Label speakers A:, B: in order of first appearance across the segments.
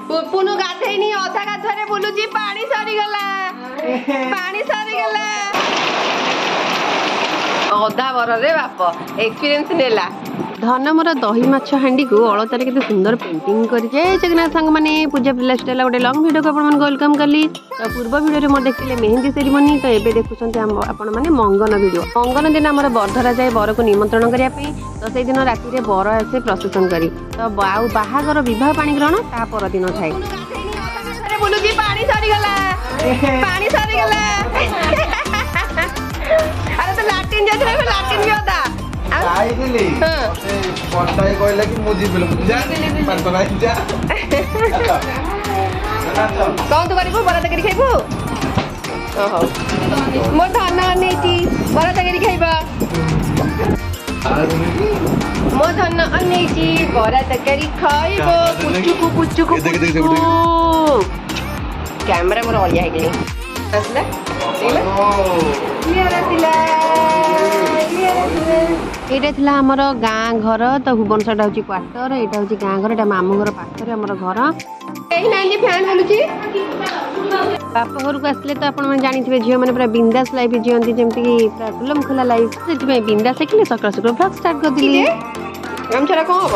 A: पुनु गाधेनी अधा गाधुआरे बुलुची पानी सरीगला अधा बरे बाप एक्सपीरियंस नेला धन मोर दही माछ हांडी को अलतार के सुंदर पेंटिंग कर सांग मैंने पूजा लाइफस्टाइल गोटे लंग वीडियो को अपन वेलकम कली तो पूर्व वीडियो में देखते मेहंदी सेरिमनी तो ये देखुं आपण मैंने मंगन वीडियो मंगन दिन आम बरधरा जाए बर को निमंत्रण करने तो से दिन राति बर आसे प्रसेसन करी तो बाहागर विवाह पाणी ग्रहण ता पर दिन थाए अरे तो लाटिन जाते लाटिन भी होता
B: आइदिली पटाई कहले कि मुजी बिल जा पातो नाही जा
A: कौन तो करिबो बरा तकरी खाइबो ओहो मो धन अनेची बरा तकरी खाइबा मो धन अनेची बरा तकरी खाइबो पुचुकु कैमरा मोर ऑलिया है गेली असला ये थिला हमर गाँ घर तो भुवनेश्वर हूँ क्वार्टर यहाँ हूँ गाँ घर मामू घर पाखे आम घर फैन बोलुची बाप घर को आसले तो आप जानी झील मैंने पूरा बिंदास लाइफ जीवंती जमती पूरा खुलम खुला लाइफ से बिंदास देखिए सकाल सकाल ब्लॉग स्टार्ट कर दिली गमछा कौन हम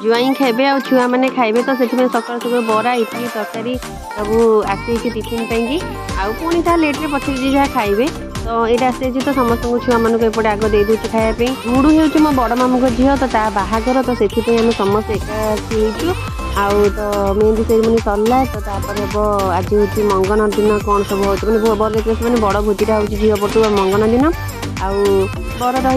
A: जुआई खाइबे आ छुआ मैंने खाइबे तो से सकाल सकाल बरा इडली तरकारी सब आसी टिफिन पाई आनी था लेट्रे पछे जहाँ खाइबे तो ये आसे तो समस्त छुआ मानक एपटे आग दे दूँ खायापी गुड़ू हूँ मो बड़ मामू झील तो बाहागर तो से आम समस्त एकाठी हो तो मेहंदी सेरिमनी सरला तो हम आज हूँ मंगन दिन कौन सब हो बर देखिए बड़ भोजीटा हूँ झील पटु मंगन दिन आउ बर रहा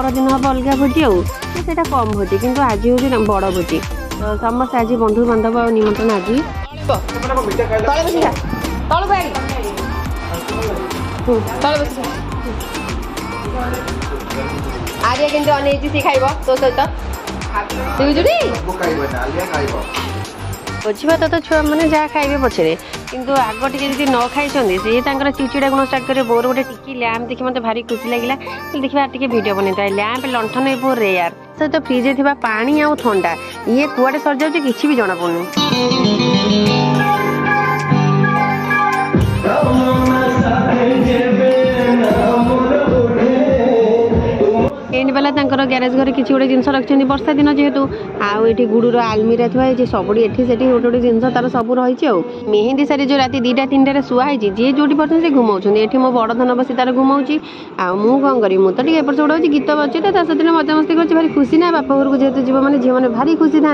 A: दिन हम अलग भोजी आटा कम भोजी किंतु आज हूँ बड़ भोजी तो समस्त आज बंधु बांधव और निमंत्रण आज आर्या के अनेक सी खाइब तो सहित बुझा तो छुआ मैंने जहाँ खाइबे पछे किंतु आग टे न खाई सी चिड़चिड़ा गुण स्टार्ट करे बोर गोटे टिकी लैम्प देखिए मतलब भारी खुशी लगे देखा टे भिडियो बनता है लैम्प लंठन ये बहुत रेयर सहित फ्रिज थी पानी आउ ठंडा ये कुआडे सर जाऊँ किसी भी जना पड़ुनी टेंट वाला ग्यारेज घर किसी गोटे जिन रखी वर्षा दिन जेहेतु आठी गुड़ूर आलमीरा थुआई सब एटी से गोटे गोटे जिन तार सब रही मेहंदी सारी जो राति 2टा 3टार शुआई जी जोटी पड़ते से घुमाऊँ ये मो बड़ धन बस तार घुमाऊँगी आउ कौन करी मुझे तो एपट सेपट हो गीत बचे तो से मजामस्ती कर भारी खुशी ना बापा घर को जेहतु जीव मैंने झील मैंने भारी खुशी था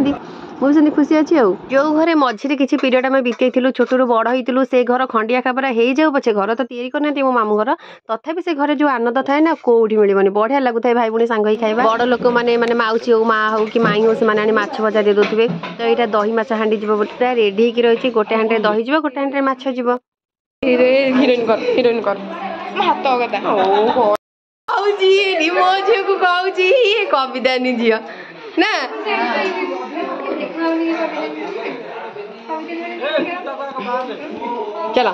A: मुझे खुशी अच्छी जो घरे मझे किसी पीरियड आम बीतलु छोटू बड़ होइलु से घर खंडिया खाबरा हो जाऊ पछे घर तो तैयारी करना मो मामू घर तथापि से घरे जो आनंद थाए ना कौटी मिलनी बढ़िया लगुए भाई भाई सांग खाइबा बड़ लोक मैंने माउसी हो माँ हो कि माई हो से माछ भजा दे दे तो यहाँ दही माछ हांडी जी पूरा रेडी रही गोटे हांडे दही जी गोटे हांडे माछ जीव हिरोइन कर हाथ मो झील को कहूँ कविता नि झी ना चला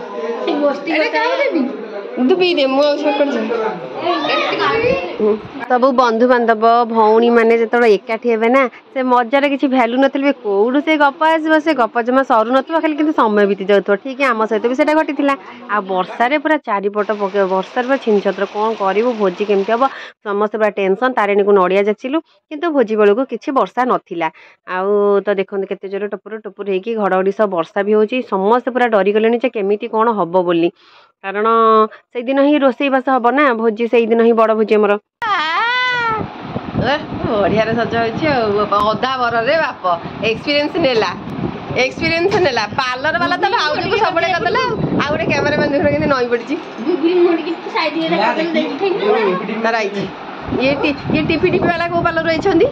A: सब बंधु बांधव भौणी मैंने जो एकाठी हे ना से मजार किसी भैल्यू नी कौड़ से गप आसो से गप जमा सरू ना खाली कि समय बीती जाऊ ठीक है आम सहित भी से घटी आ वर्षार पूरा चारिपट पक वर्षार पूरा छिन छत्र कौन करूँ भोजी केमती हम समस्त पूरा टेंशन तारिणी को नड़िया जाचिलु किंतु भोजी बेलू किसी वर्षा नाला आउ तो देखते केते जोर टपुर टपुर होगी घड़घड़ी सब वर्षा भी होची समस्त पूरा डरीगले केमी कौन हम बोली कारण से दिन ही रोसई बास हम ना भोजी से दिन ही बड़ भोजी आमर बढ़िया सजा अधा बरे बाप एक्सपीरियंस नेला पार्लर वाला तो भाउजी को सब करदेला आ गोटे कैमरा मैन देख के नई पड़ी ये टिपी टिपी वाला को पार्लर रही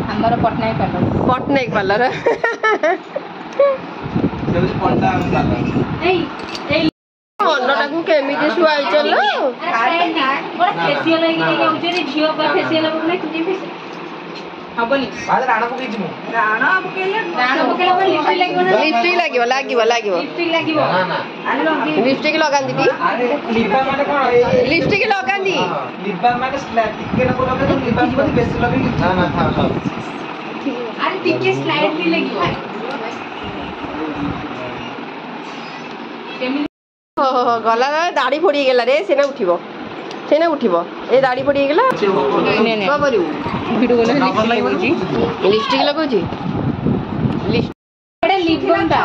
C: हमर
A: पटनायक पार्लर मनटा को केमिति शुआई चल
C: हबनी
B: बादर राणा पकई दिमु
C: राणा पकेले
A: लिपस्टिक लागिवो
B: ना ना
A: लिपस्टिक लगांदी टी
B: अरे लिपा माने कोन
A: लिपस्टिक लगांदी
B: लिपा माने टिके न लगे लिपा माने बेस लगे ना ना था
C: ଆରେ ଟିକେ ସ୍ଲାଇଡଲି ଲାଗିବ କେମିତି
A: ଗଲା ଦାଢି ଫୋଡି ହେଇଗଲା ରେ ସେନା ଉଠିବ ଏ ଦାଢି ଫୋଡି ହେଇଗଲା କଣ କରିବୁ
C: ଭିଡିଓ ଗଲେ
A: ଲିପଷ୍ଟିକ ଲଗାଉଛି
C: ଏଟା ଲିପ୍ ବାମ୍ ଟା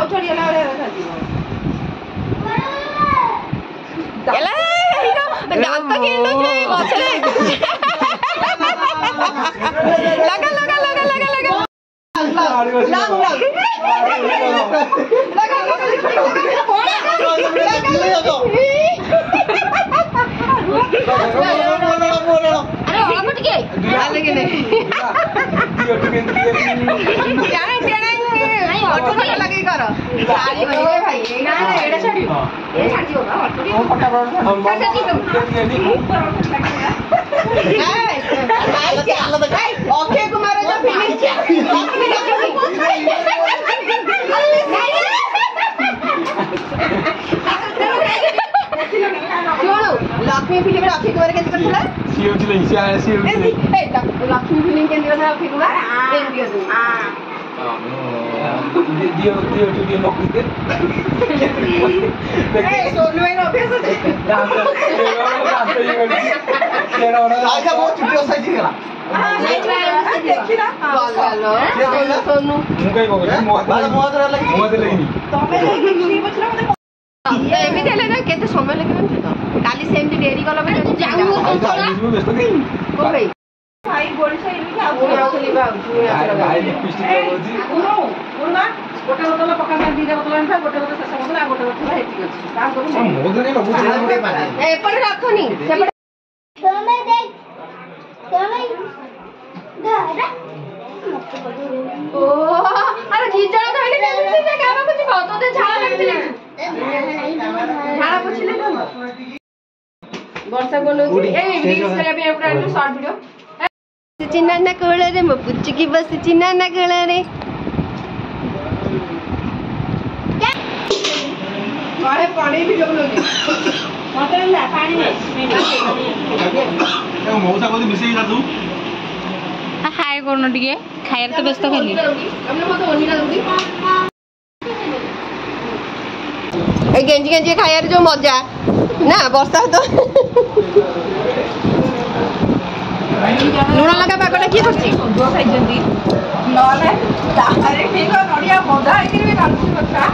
A: ଦାନ୍ତ କିଣୁଛି ଗଛରେ ଲଗା ଲଗା ଲଗା ଲଗା ଲଗା
C: ଆରେ ଅଳପ ଟିକେ
A: ଲଗେଇ କର ଭାଇ
C: ଏଇଟା ଛାଡିବ ଏ ଛାଡିବ ବା ଅଳ୍ପ
A: ଅକ୍ଷୟ କୁମାର ଲକ୍ଷ୍ମୀ ଫିଲ୍ମରେ ଅକ୍ଷୟ କୁମାର କେମିତି କରିଥିଲା ଲକ୍ଷ୍ମୀ ଫିଲ୍ମ କେମିତି କରିଥିଲା ଅକ୍ଷୟ କୁମାର सोनू भाई अभ्यास ଏମିତି ହେଲେ ନା କେତେ ସମୟ ଲାଗିବ କାଲି ସେମିତି ଡେରି କଲା ଭାଇ ଗୋଳିଶା ଗୋଟେ ବୋତଲ ପକା ଦିଟା ବୋତଲ ଆଣିଥା ଗୋଟେ ବୋତଲ ଶେଷ ବୋତଲ ଆଉ ଗୋଟେ ବୋତଲ ହେତିକି ଅଛି ଏପଟେ ରଖନି ସେପଟେ ଆରେ ଦି ଜଣ ଧଇଲେ କେମିତି ସେ କାମ କିଛି ତୋତେ ଝାଳ ଲାଗିଥିଲେ ଝାଳ ପୋଛିଲେ ବର୍ଷା ବୋଲଉଛି ଏଇ ରିଲ୍ସ କରିବା ପାଇଁ ଏପଟେ ଆଣିଲୁ ସର୍ଟ ଭିଡିଓ ଚିହ୍ନା ନା କୋଳରେ ମୋ ପୁଚିକି ବସି ଚିହ୍ନା ନା କୋଳରେ पानी भी जब लोगे मटर ला पानी में
B: मौसा को मिसेई ना तू
C: हाय करनो टिके खायर तो व्यस्त खाली
A: हमने मत ओनिला दूदी ए गेंजी गेंजी खायर जो मजा ना वर्षा तो लुण लगा पाकटा की करछि दो खाइ जंदी नले तारे ठीक नडिया मजा आइकरी भी कालसी बच्चा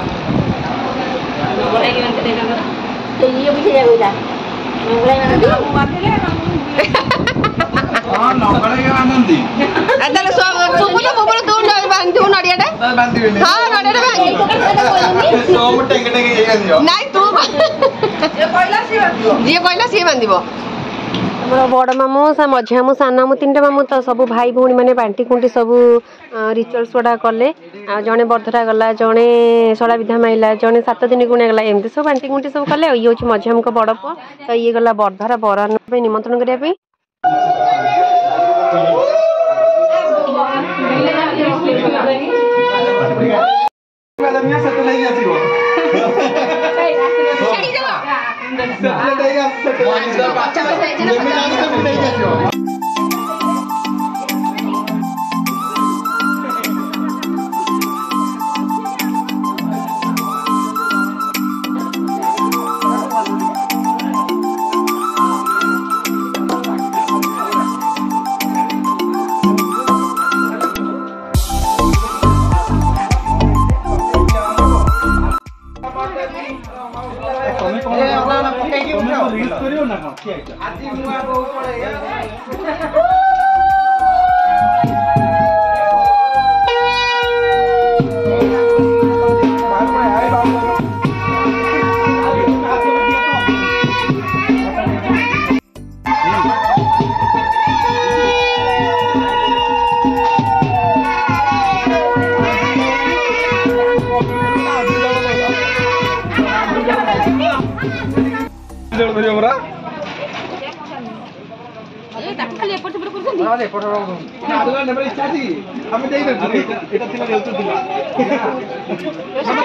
A: ये भी जाए जा
B: हां नगळे के आनंदी
A: अदले सब सुबुलो मोबल तू बांधी तू नडियाटा
B: बांधी
A: हां नडियाटा बांधी
B: सब टेक टेक हे दियो
A: नाही तू जे कहला सी बांधीबो ଆମର ବଡ଼ ମାମୁଁ ମଝିଆ ମାମୁଁ ସାନ ମାମୁଁ ତିନିଟା ମାମୁଁ ତ ସବୁ ଭାଇ ଭଉଣୀ ମାନେ ବାଣ୍ଟି କୁଣ୍ଟି ସବୁ ରିଚୁଆଲ୍ସ ଗୁଡ଼ା କଲେ ଆଉ ଜଣେ ବର୍ଦ୍ଧରା ଗଲା ଜଣେ ସଳା ବିଧା ମାଇଲା ଜଣେ 7 ଦିନ ଗୁଣିଆ ଗଲା ଏମିତି ସବୁ ବାଣ୍ଟି କୁଣ୍ଟି ସବୁ କଲେ ଆଉ ଇଏ ହେଉଛି ମଝିଆ ମାମୁଁଙ୍କ ବଡ଼ ପୁଅ ତ ଇଏ ଗଲା ବର୍ଦ୍ଧରା ବରାନ ପାଇଁ ନିମନ୍ତ୍ରଣ କରିବା ପାଇଁ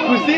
B: खुशी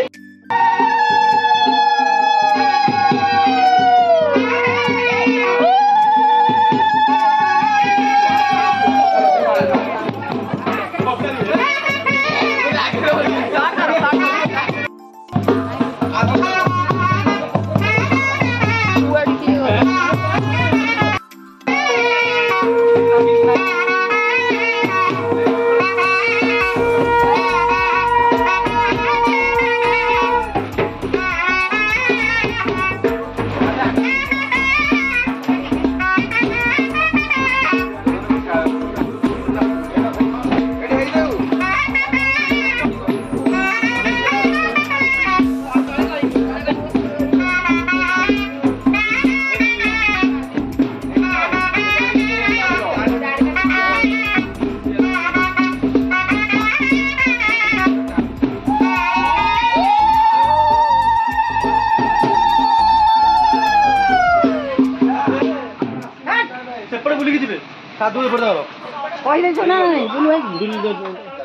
D: କହିଲେ ଛୁଆ ନା ନାଇଁ ବୁଲୁ ଭାଇ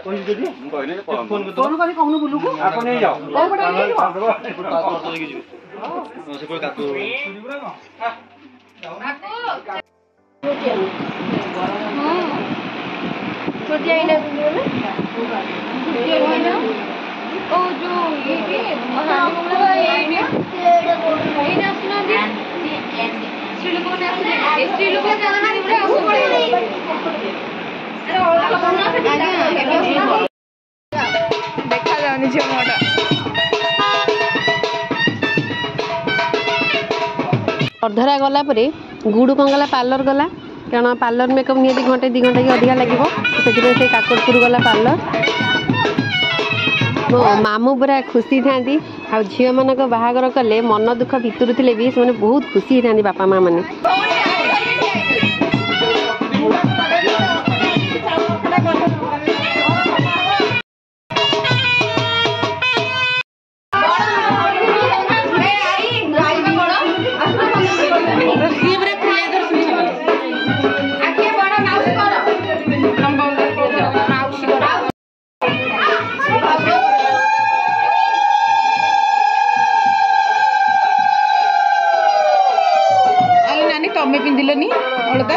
D: ଫୋନ କରି କହୁନୁ ବୁଲୁକୁ ଆପଣ ନେଇ ଯାଅ କୋଉ ପଟେ ନେଇଯିବ ସେ କୋଇ କାଟୁ
A: छोटिया इला बुलियो ना छोटिया इला ओ जो ये भी ये आसना दे स्त्रीलोक ने आसले स्त्रीलोक ने आसना दे आसो पड़े अरे देखा जाउनी छ मोटा अर्धरा गला परे गुडू कौन गला पार्लर गला कारण पार्लर मेकअप निहाती घंटे 2 घंटा की अधिका लगे से काकटपुर गला पार्लर मो मामू पूरा खुशी था आ झील मानक बाहागर कले मन दुख भितर थे भी से बहुत खुशी था बापा माँ मैंने
C: तमें पिंधिलनी अलता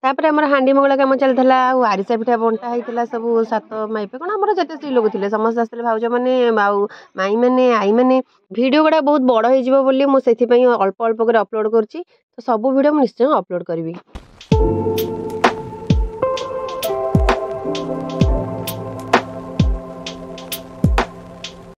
A: तापर आम हांडी मंगला कम चलता आरिसा पिठा बंटा होता सब 7 माइपे कौन आम जिते स्त्री लोग थे समस्त आसते भाज मैंने माई मैंने आई मैंने भिड गुड़ा बहुत बड़ हो मुझे अल्प अल्प कर अपलोड कर सब भिड निश्चय अपलोड करी।